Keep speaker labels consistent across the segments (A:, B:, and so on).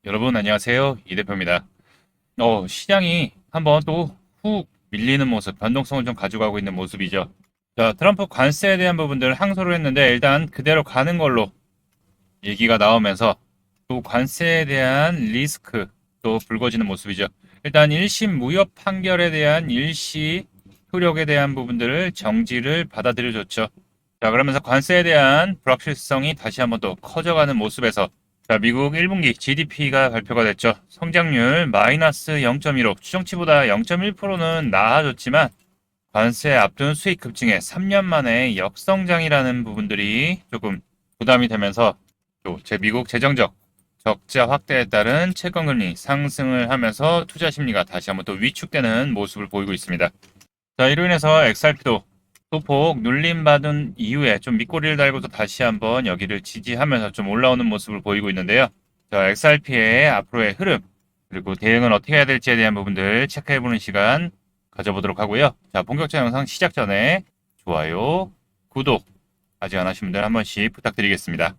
A: 여러분 안녕하세요. 이 대표입니다. 시장이 한번 또 훅 밀리는 모습, 변동성을 좀 가져가고 있는 모습이죠. 자, 트럼프 관세에 대한 부분들 항소를 했는데 일단 그대로 가는 걸로 얘기가 나오면서 또 관세에 대한 리스크 또 불거지는 모습이죠. 일단 1심 무협 판결에 대한 일시 효력에 대한 부분들을 정지를 받아들여줬죠. 자, 그러면서 관세에 대한 불확실성이 다시 한번 또 커져가는 모습에서 자, 미국 1분기 GDP가 발표가 됐죠. 성장률 마이너스 0.15, 추정치보다 0.1%는 나아졌지만 관세 앞둔 수익 급증에 3년 만에 역성장이라는 부분들이 조금 부담이 되면서 또 미국 재정적 적자 확대에 따른 채권금리 상승을 하면서 투자 심리가 다시 한번 또 위축되는 모습을 보이고 있습니다. 자, 이로 인해서 XRP도 소폭 눌림받은 이후에 좀 밑꼬리를 달고서 다시 한번 여기를 지지하면서 좀 올라오는 모습을 보이고 있는데요. 자, XRP의 앞으로의 흐름, 그리고 대응은 어떻게 해야 될지에 대한 부분들 체크해보는 시간 가져보도록 하고요. 자, 본격적 영상 시작 전에 좋아요, 구독, 아직 안 하신 분들 한 번씩 부탁드리겠습니다.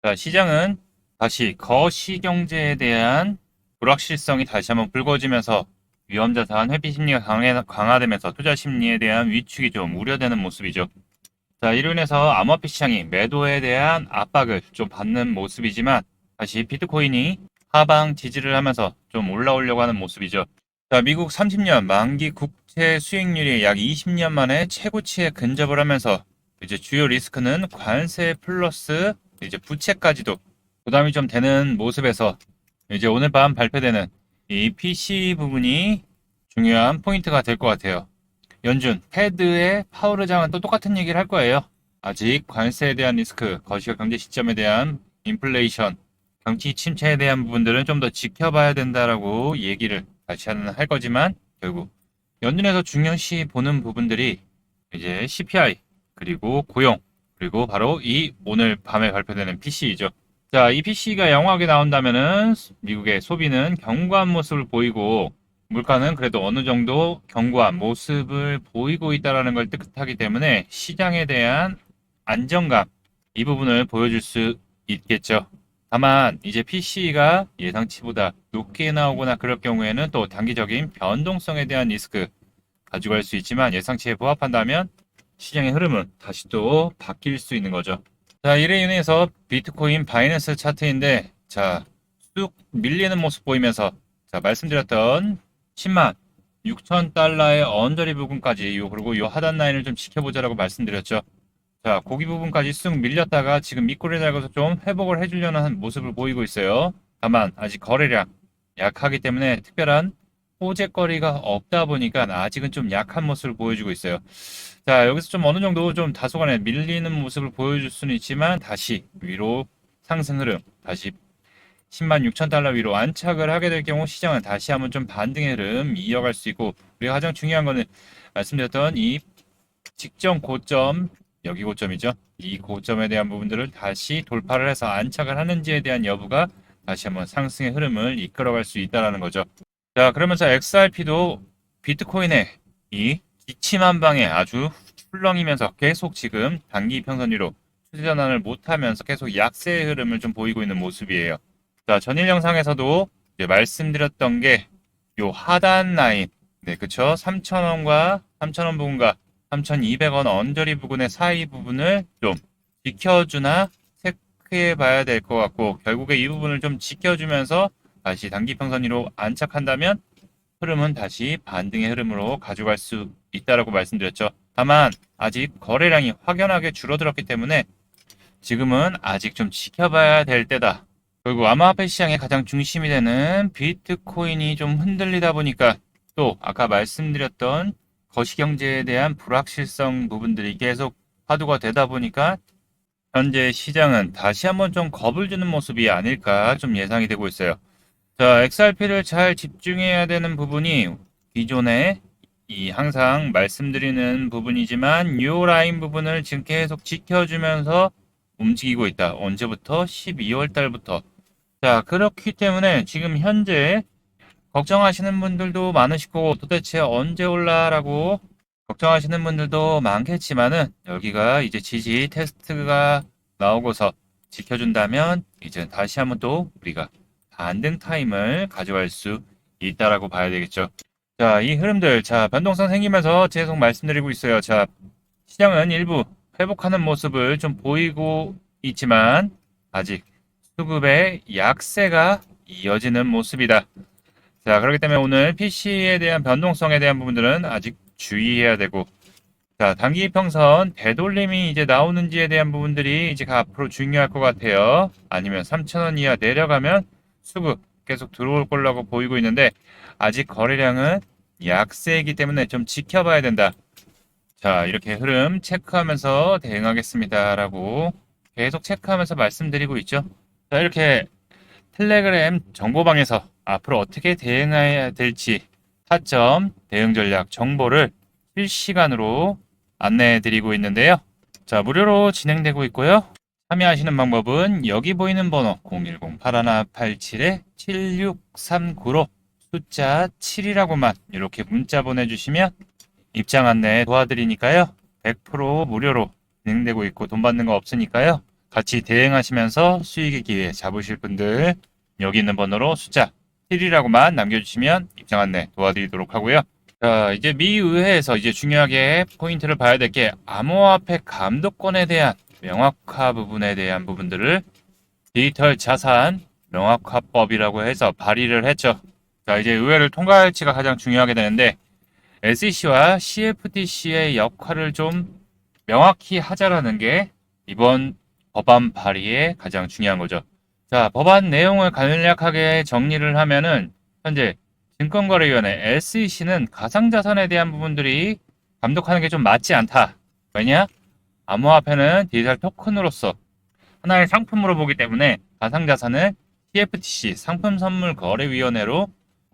A: 자, 시장은 다시 거시경제에 대한 불확실성이 다시 한번 불거지면서 위험자산 회피 심리가 강화되면서 투자 심리에 대한 위축이 좀 우려되는 모습이죠. 자, 이로 인해서 암호화폐 시장이 매도에 대한 압박을 좀 받는 모습이지만 다시 비트코인이 하방 지지를 하면서 좀 올라오려고 하는 모습이죠. 자, 미국 30년 만기 국채 수익률이 약 20년 만에 최고치에 근접을 하면서 이제 주요 리스크는 관세 플러스 이제 부채까지도 부담이 좀 되는 모습에서 이제 오늘 밤 발표되는 이 PC 부분이 중요한 포인트가 될 것 같아요. 연준, 패드의 파월 의장은 또 똑같은 얘기를 할 거예요. 아직 관세에 대한 리스크, 거시적 경제 시점에 대한 인플레이션, 경기 침체에 대한 부분들은 좀 더 지켜봐야 된다라고 얘기를 다시 할 거지만 결국 연준에서 중요시 보는 부분들이 이제 CPI, 그리고 고용, 그리고 바로 이 오늘 밤에 발표되는 PC이죠. 자, 이 PC가 양호하게 나온다면은 미국의 소비는 견고한 모습을 보이고 물가는 그래도 어느 정도 견고한 모습을 보이고 있다는 걸 뜻하기 때문에 시장에 대한 안정감, 이 부분을 보여줄 수 있겠죠. 다만 이제 PC가 예상치보다 높게 나오거나 그럴 경우에는 또 단기적인 변동성에 대한 리스크 가져갈 수 있지만 예상치에 부합한다면 시장의 흐름은 다시 또 바뀔 수 있는 거죠. 자, 이래 인해서 비트코인 바이낸스 차트인데, 자, 쑥 밀리는 모습 보이면서, 자, 말씀드렸던 10만 6천 달러의 언저리 부분까지, 그리고 요 하단 라인을 좀 지켜보자라고 말씀드렸죠. 자, 고기 부분까지 쑥 밀렸다가 지금 밑꼬리 달고서 좀 회복을 해주려는 모습을 보이고 있어요. 다만, 아직 거래량 약하기 때문에 특별한 호재거리가 없다 보니까 아직은 좀 약한 모습을 보여주고 있어요. 자, 여기서 좀 어느 정도 좀 다소간에 밀리는 모습을 보여줄 수는 있지만 다시 위로 상승 흐름, 다시 10만 6천 달러 위로 안착을 하게 될 경우 시장은 다시 한번 좀 반등의 흐름 이어갈 수 있고, 우리가 가장 중요한 거는 말씀드렸던 이 직전 고점, 여기 고점이죠. 이 고점에 대한 부분들을 다시 돌파를 해서 안착을 하는지에 대한 여부가 다시 한번 상승의 흐름을 이끌어갈 수 있다는 거죠. 자, 그러면서 XRP도 비트코인의 이 기침한 방에 아주 출렁이면서 계속 지금 단기 평선 위로 추세 전환을 못하면서 계속 약세의 흐름을 좀 보이고 있는 모습이에요. 자, 전일 영상에서도 이제 말씀드렸던 게 요 하단 라인, 네, 그쵸? 3,000원과 3,000원 부분과 3,200원 언저리 부분의 사이 부분을 좀 지켜주나 체크해 봐야 될 것 같고, 결국에 이 부분을 좀 지켜주면서 다시 단기 평선 위로 안착한다면 흐름은 다시 반등의 흐름으로 가져갈 수 있다라고 말씀드렸죠. 다만 아직 거래량이 확연하게 줄어들었기 때문에 지금은 아직 좀 지켜봐야 될 때다. 그리고 암호화폐 시장의 가장 중심이 되는 비트코인이 좀 흔들리다 보니까 또 아까 말씀드렸던 거시경제에 대한 불확실성 부분들이 계속 화두가 되다 보니까 현재 시장은 다시 한번 좀 겁을 주는 모습이 아닐까 좀 예상이 되고 있어요. 자, XRP를 잘 집중해야 되는 부분이 기존에 이 항상 말씀드리는 부분이지만 요 라인 부분을 지금 계속 지켜주면서 움직이고 있다. 언제부터? 12월 달부터. 자, 그렇기 때문에 지금 현재 걱정하시는 분들도 많으실 거고 도대체 언제 올라라고 걱정하시는 분들도 많겠지만은 여기가 이제 지지 테스트가 나오고서 지켜준다면 이제 다시 한번 또 우리가 반등 타임을 가져갈 수 있다라고 봐야 되겠죠. 자, 이 흐름들, 자, 변동성 생기면서 계속 말씀드리고 있어요. 자, 시장은 일부 회복하는 모습을 좀 보이고 있지만 아직 수급의 약세가 이어지는 모습이다. 자, 그렇기 때문에 오늘 PC에 대한 변동성에 대한 부분들은 아직 주의해야 되고, 자, 단기 평선 되돌림이 이제 나오는지에 대한 부분들이 이제 앞으로 중요할 것 같아요. 아니면 3,000원 이하 내려가면 수급 계속 들어올 거라고 보이고 있는데 아직 거래량은 약세이기 때문에 좀 지켜봐야 된다. 자, 이렇게 흐름 체크하면서 대응하겠습니다라고 계속 체크하면서 말씀드리고 있죠. 자, 이렇게 텔레그램 정보방에서 앞으로 어떻게 대응해야 될지 타점 대응 전략 정보를 실시간으로 안내해 드리고 있는데요. 자, 무료로 진행되고 있고요. 참여하시는 방법은 여기 보이는 번호 010-8187-7639로 숫자 7이라고만 이렇게 문자 보내주시면 입장 안내 도와드리니까요. 100% 무료로 진행되고 있고 돈 받는 거 없으니까요. 같이 대응하시면서 수익의 기회 잡으실 분들 여기 있는 번호로 숫자 7이라고만 남겨주시면 입장 안내 도와드리도록 하고요. 자, 이제 미 의회에서 이제 중요하게 포인트를 봐야 될 게 암호화폐 감독권에 대한 명확화 부분에 대한 부분들을 디지털 자산 명확화법이라고 해서 발의를 했죠. 자, 이제 의회를 통과할지가 가장 중요하게 되는데 SEC와 CFTC의 역할을 좀 명확히 하자라는 게 이번 법안 발의의 가장 중요한 거죠. 자, 법안 내용을 간략하게 정리를 하면은 현재 증권거래위원회 SEC는 가상자산에 대한 부분들이 감독하는 게 좀 맞지 않다. 왜냐? 암호화폐는 디지털 토큰으로서 하나의 상품으로 보기 때문에 가상자산을 CFTC 상품선물거래위원회로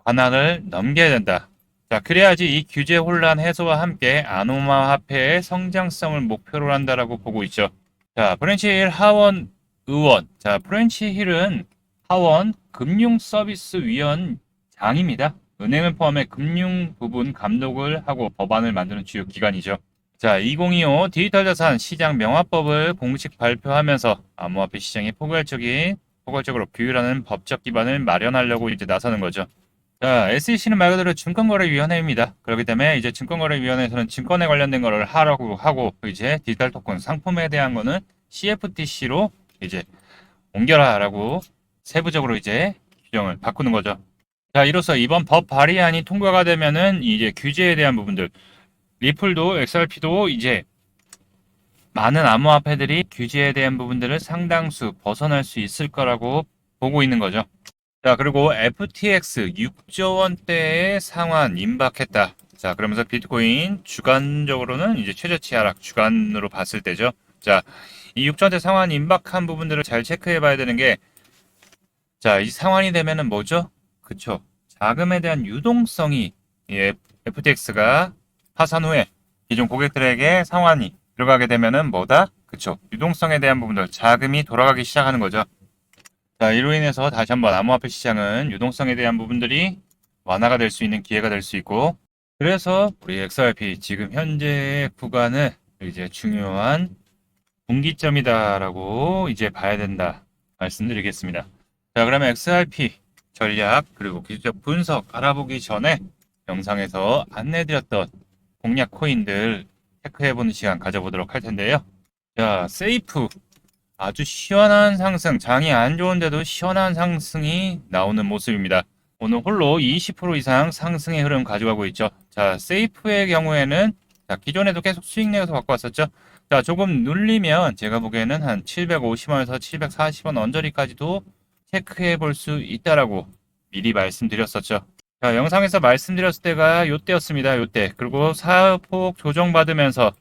A: 관할을 넘겨야 된다. 자, 그래야지 이 규제 혼란 해소와 함께 암호화폐의 성장성을 목표로 한다라고 보고 있죠. 자, 프렌치 힐 하원 의원. 자, 프렌치 힐은 하원 금융서비스위원장입니다. 은행을 포함해 금융 부분 감독을 하고 법안을 만드는 주요 기관이죠. 자, 2025 디지털 자산 시장 명화법을 공식 발표하면서 암호화폐 시장의 포괄적으로 규율하는 법적 기반을 마련하려고 이제 나서는 거죠. 자, SEC는 말 그대로 증권거래위원회입니다. 그렇기 때문에 이제 증권거래위원회에서는 증권에 관련된 거를 하라고 하고 이제 디지털 토큰 상품에 대한 거는 CFTC로 이제 옮겨라라고 세부적으로 이제 규정을 바꾸는 거죠. 자, 이로써 이번 법 발의안이 통과가 되면은 이제 규제에 대한 부분들, 리플도 XRP도 이제 많은 암호화폐들이 규제에 대한 부분들을 상당수 벗어날 수 있을 거라고 보고 있는 거죠. 자, 그리고 FTX 6조 원대의 상환 임박했다. 자, 그러면서 비트코인 주간적으로는 이제 최저치 하락 주간으로 봤을 때죠. 자, 이 6조 원대 상환 임박한 부분들을 잘 체크해 봐야 되는 게, 자, 이 상환이 되면은 뭐죠? 그쵸. 자금에 대한 유동성이 FTX가 파산 후에 기존 고객들에게 상환이 들어가게 되면은 뭐다? 그쵸. 유동성에 대한 부분들, 자금이 돌아가기 시작하는 거죠. 자, 이로 인해서 다시 한번 암호화폐 시장은 유동성에 대한 부분들이 완화가 될 수 있는 기회가 될 수 있고, 그래서 우리 XRP 지금 현재 구간을 이제 중요한 분기점이다라고 이제 봐야 된다 말씀드리겠습니다. 자, 그러면 XRP 전략 그리고 기술적 분석 알아보기 전에 영상에서 안내드렸던 공략 코인들 체크해보는 시간 가져보도록 할 텐데요. 자, 세이프 아주 시원한 상승, 장이 안 좋은데도 시원한 상승이 나오는 모습입니다. 오늘 홀로 20% 이상 상승의 흐름 가져가고 있죠. 자, 세이프의 경우에는 자, 기존에도 계속 수익 내어서 갖고 왔었죠. 자, 조금 눌리면 제가 보기에는 한 750원에서 740원 언저리까지도 체크해 볼 수 있다라고 미리 말씀드렸었죠. 자, 영상에서 말씀드렸을 때가 요때였습니다. 요때. 그리고 사폭 조정받으면서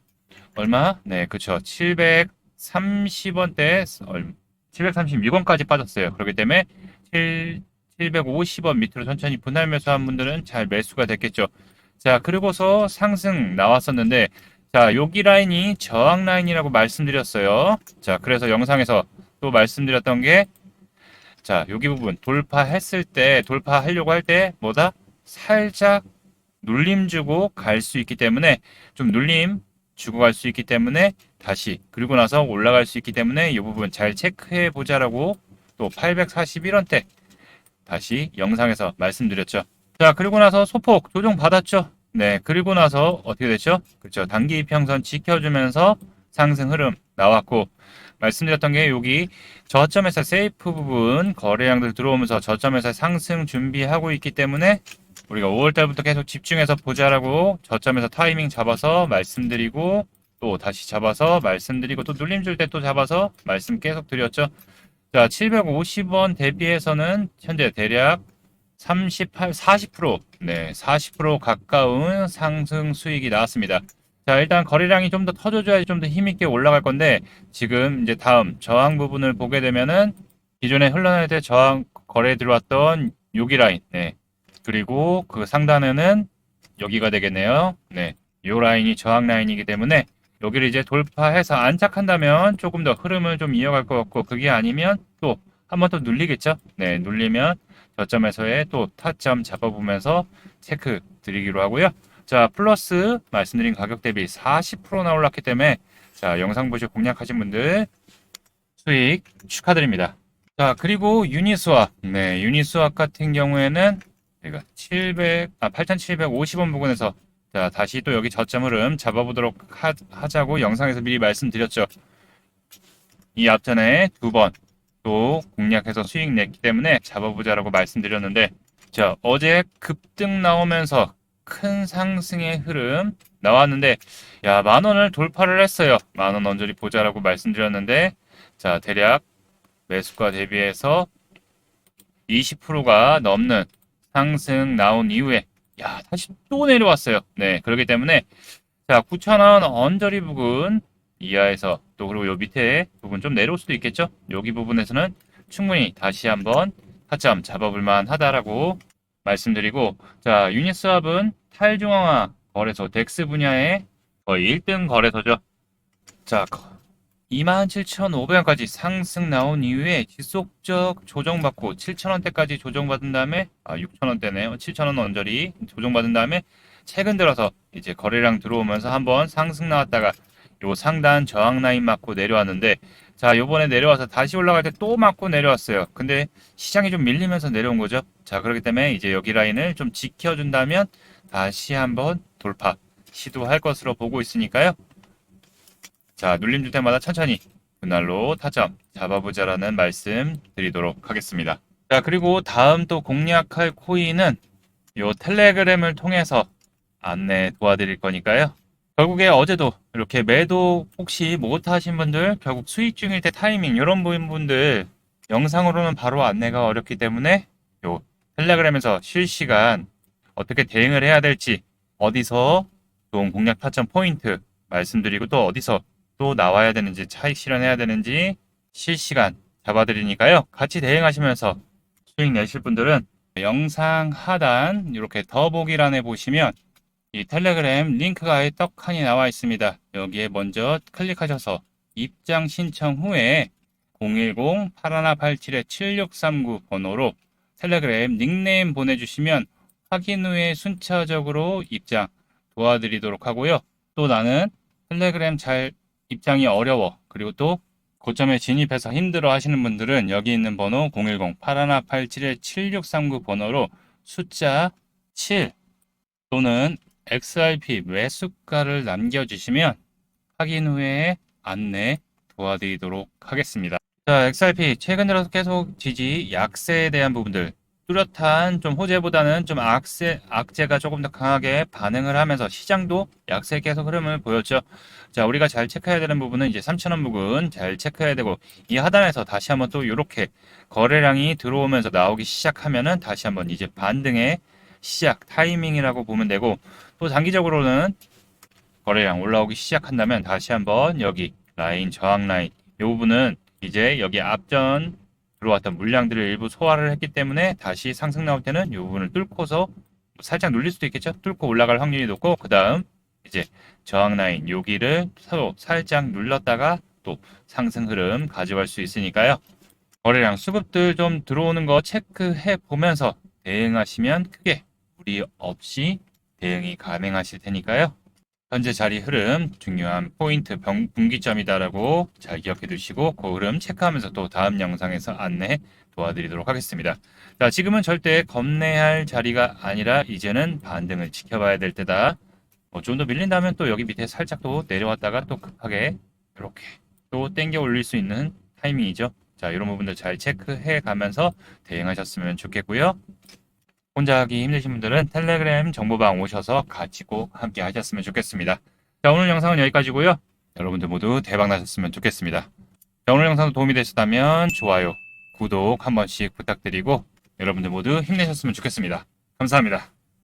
A: 얼마? 네, 그쵸. 730원대, 736원까지 빠졌어요. 그렇기 때문에 750원 밑으로 천천히 분할 매수한 분들은 잘 매수가 됐겠죠. 자, 그리고서 상승 나왔었는데, 자, 여기 라인이 저항 라인이라고 말씀드렸어요. 자, 그래서 영상에서 또 말씀드렸던 게, 자, 여기 부분 돌파했을 때, 돌파하려고 할 때, 뭐다? 살짝 눌림 주고 갈 수 있기 때문에, 좀 눌림 주고 갈 수 있기 때문에, 다시, 그리고 나서 올라갈 수 있기 때문에, 이 부분 잘 체크해 보자라고, 또 841원대, 다시 영상에서 말씀드렸죠. 자, 그리고 나서 소폭 조정 받았죠. 네, 그리고 나서 어떻게 됐죠? 그렇죠. 단기 이평선 지켜주면서 상승 흐름 나왔고, 말씀드렸던 게 여기 저점에서 세이프 부분 거래량들 들어오면서 저점에서 상승 준비하고 있기 때문에 우리가 5월달부터 계속 집중해서 보자라고 저점에서 타이밍 잡아서 말씀드리고, 또 다시 잡아서 말씀드리고, 또 눌림 줄 때 또 잡아서 말씀 계속 드렸죠. 자, 750원 대비해서는 현재 대략 40%, 네, 40% 가까운 상승 수익이 나왔습니다. 자, 일단 거래량이 좀 더 터져줘야지 좀 더 힘있게 올라갈 건데, 지금 이제 다음 저항 부분을 보게 되면은 기존에 흘러날 때 저항 거래에 들어왔던 여기 라인, 네, 그리고 그 상단에는 여기가 되겠네요. 네, 요 라인이 저항 라인이기 때문에 여기를 이제 돌파해서 안착한다면 조금 더 흐름을 좀 이어갈 것 같고, 그게 아니면 또 한 번 더 눌리겠죠. 네, 눌리면 저점에서의 또 타점 잡아보면서 체크 드리기로 하고요. 자, 플러스 말씀드린 가격 대비 40%나 올랐기 때문에, 자, 영상 보시고 공략하신 분들 수익 축하드립니다. 자, 그리고 유니스왑. 네, 유니스왑 같은 경우에는 제가 8,750원 부근에서, 자, 다시 또 여기 저점 흐름 잡아보도록 하자고 영상에서 미리 말씀드렸죠. 이 앞전에 두 번 또 공략해서 수익 냈기 때문에 잡아보자라고 말씀드렸는데, 자, 어제 급등 나오면서 큰 상승의 흐름 나왔는데, 야, 10,000원을 돌파를 했어요. 10,000원 언저리 보자라고 말씀드렸는데, 자, 대략 매수가 대비해서 20%가 넘는 상승 나온 이후에, 야, 다시 또 내려왔어요. 네, 그렇기 때문에, 자, 9,000원 언저리 부근 이하에서, 또 그리고 요 밑에 부분 좀 내려올 수도 있겠죠. 여기 부분에서는 충분히 다시 한번 타점 잡아볼 만하다라고 말씀드리고, 자, 유니스왑은 탈중앙화 거래소 덱스 분야의 거의 1등 거래소죠. 자, 27,500원까지 상승 나온 이후에 지속적 조정받고 7,000원대까지 조정받은 다음에, 6,000원대네요. 7,000원 언저리 조정받은 다음에 최근 들어서 이제 거래량 들어오면서 한번 상승 나왔다가 요 상단 저항 라인 맞고 내려왔는데, 자, 요번에 내려와서 다시 올라갈 때 또 맞고 내려왔어요. 근데 시장이 좀 밀리면서 내려온 거죠. 자, 그렇기 때문에 이제 여기 라인을 좀 지켜준다면 다시 한번 돌파 시도할 것으로 보고 있으니까요. 자, 눌림 줄 때마다 천천히 그날로 타점 잡아보자라는 말씀 드리도록 하겠습니다. 자, 그리고 다음 또 공략할 코인은 요 텔레그램을 통해서 안내 도와드릴 거니까요. 결국에 어제도 이렇게 매도 혹시 못 하신 분들, 결국 수익 중일 때 타이밍 이런 분들 영상으로는 바로 안내가 어렵기 때문에 요 텔레그램에서 실시간 어떻게 대응을 해야 될지, 어디서 좋은 공략 타점 포인트 말씀드리고, 또 어디서 또 나와야 되는지, 차익 실현해야 되는지 실시간 잡아드리니까요. 같이 대응하시면서 수익 내실 분들은 영상 하단 이렇게 더보기란에 보시면 이 텔레그램 링크가 아예 떡하니 나와 있습니다. 여기에 먼저 클릭하셔서 입장 신청 후에 010-8187-7639 번호로 텔레그램 닉네임 보내주시면 확인 후에 순차적으로 입장 도와드리도록 하고요. 또 나는 텔레그램 잘 입장이 어려워, 그리고 또 고점에 진입해서 힘들어 하시는 분들은 여기 있는 번호 010-8187-7639 번호로 숫자 7 또는 XRP 매수가를 남겨주시면 확인 후에 안내 도와드리도록 하겠습니다. 자, XRP 최근 들어서 계속 지지 약세에 대한 부분들, 뚜렷한 좀 호재보다는 좀 악재가 조금 더 강하게 반응을 하면서 시장도 약세 계속 흐름을 보였죠. 자, 우리가 잘 체크해야 되는 부분은 이제 3,000원 부근 잘 체크해야 되고, 이 하단에서 다시 한번 또 이렇게 거래량이 들어오면서 나오기 시작하면은 다시 한번 이제 반등의 시작 타이밍이라고 보면 되고, 또 장기적으로는 거래량 올라오기 시작한다면 다시 한번 여기 라인 저항 라인 이 부분은 이제 여기 앞전 들어왔던 물량들을 일부 소화를 했기 때문에 다시 상승 나올 때는 이 부분을 뚫고서 살짝 눌릴 수도 있겠죠. 뚫고 올라갈 확률이 높고, 그 다음 이제 저항 라인 여기를 서로 살짝 눌렀다가 또 상승 흐름 가져갈 수 있으니까요. 거래량 수급들 좀 들어오는 거 체크해 보면서 대응하시면 크게 무리 없이 대응이 가능하실 테니까요. 현재 자리 흐름 중요한 포인트 분기점이다라고 잘 기억해 두시고 그 흐름 체크하면서 또 다음 영상에서 안내 도와드리도록 하겠습니다. 자, 지금은 절대 겁내할 자리가 아니라 이제는 반등을 지켜봐야 될 때다. 좀 더 밀린다면 또 여기 밑에 살짝 또 내려왔다가 또 급하게 이렇게 또 땡겨 올릴 수 있는 타이밍이죠. 자, 이런 부분들 잘 체크해 가면서 대응하셨으면 좋겠고요. 혼자 하기 힘드신 분들은 텔레그램 정보방 오셔서 같이 꼭 함께 하셨으면 좋겠습니다. 자, 오늘 영상은 여기까지고요. 여러분들 모두 대박 나셨으면 좋겠습니다. 자, 오늘 영상도 도움이 되셨다면 좋아요, 구독 한 번씩 부탁드리고 여러분들 모두 힘내셨으면 좋겠습니다. 감사합니다.